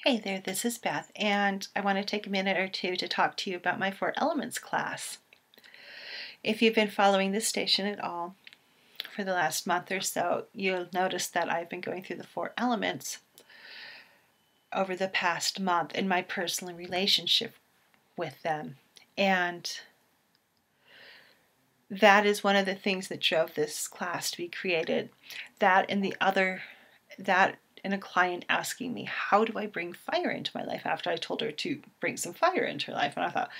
Hey there, this is Beth, and I want to take a minute or two to talk to you about my Four Elements class. If you've been following this station at all for the last month or so, you'll notice that I've been going through the Four Elements over the past month in my personal relationship with them. And that is one of the things that drove this class to be created. That and a client asking me, how do I bring fire into my life, after I told her to bring some fire into her life. And I thought,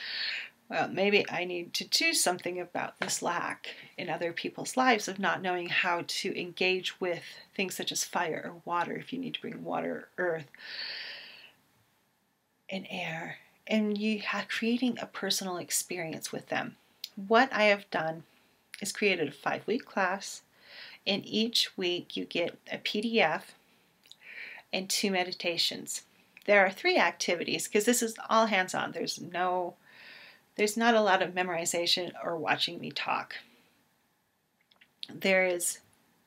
well, maybe I need to do something about this lack in other people's lives of not knowing how to engage with things such as fire or water, if you need to bring water, earth, and air, and creating a personal experience with them. What I have done is created a 5-week class. In each week you get a PDF and 2 meditations. There are 3 activities because this is all hands-on. There's not a lot of memorization or watching me talk. There is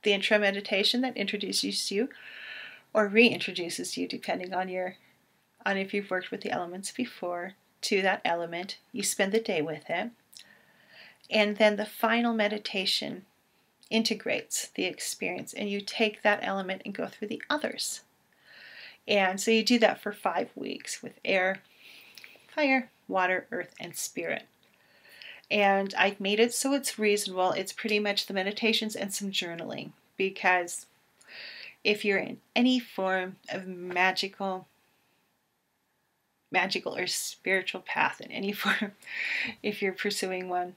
the intro meditation that introduces you or reintroduces you, depending on if you've worked with the elements before, to that element. You spend the day with it. And then the final meditation integrates the experience, and you take that element and go through the others. And so you do that for 5 weeks with air, fire, water, earth, and spirit. And I've made it so it's reasonable. It's pretty much the meditations and some journaling, because if you're in any form of magical or spiritual path in any form, if you're pursuing one,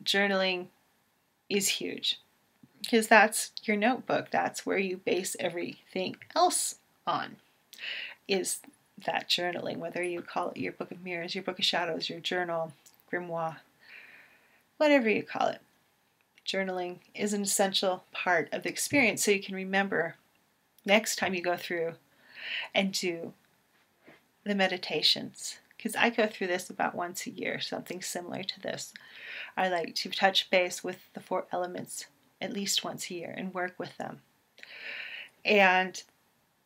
journaling is huge, because that's your notebook. That's where you base everything else on, is that journaling, whether you call it your book of mirrors, your book of shadows, your journal, grimoire, whatever you call it. Journaling is an essential part of the experience, so you can remember next time you go through and do the meditations. Because I go through this about once a year, something similar to this. I like to touch base with the 4 elements at least once a year and work with them. And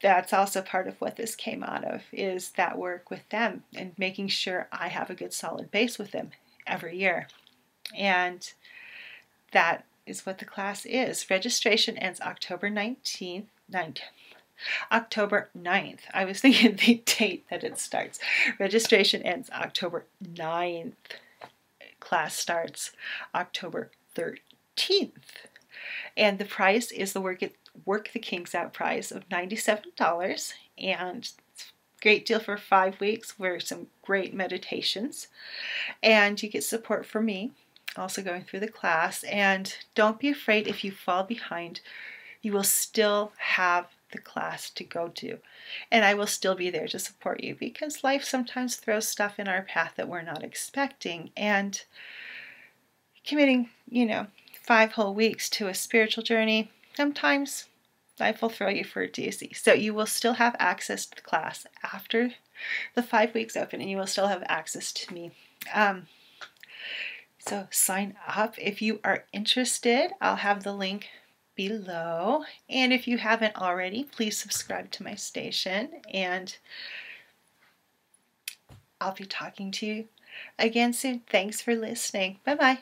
that's also part of what this came out of, is that work with them and making sure I have a good solid base with them every year. And that is what the class is. Registration ends October 9th. I was thinking the date that it starts. Registration ends October 9th. Class starts October 13th. And the price is the Work the Kinks Out price of $97. And it's a great deal for 5 weeks for some great meditations. And you get support from me also going through the class. And don't be afraid if you fall behind. You will still have the class to go to, and I will still be there to support you, because life sometimes throws stuff in our path that we're not expecting, and committing 5 whole weeks to a spiritual journey, sometimes life will throw you for a doozy. So you will still have access to the class after the 5 weeks open, and you will still have access to me. So sign up if you are interested. I'll have the link below, and if you haven't already, please subscribe to my station, and I'll be talking to you again soon. Thanks for listening. Bye bye.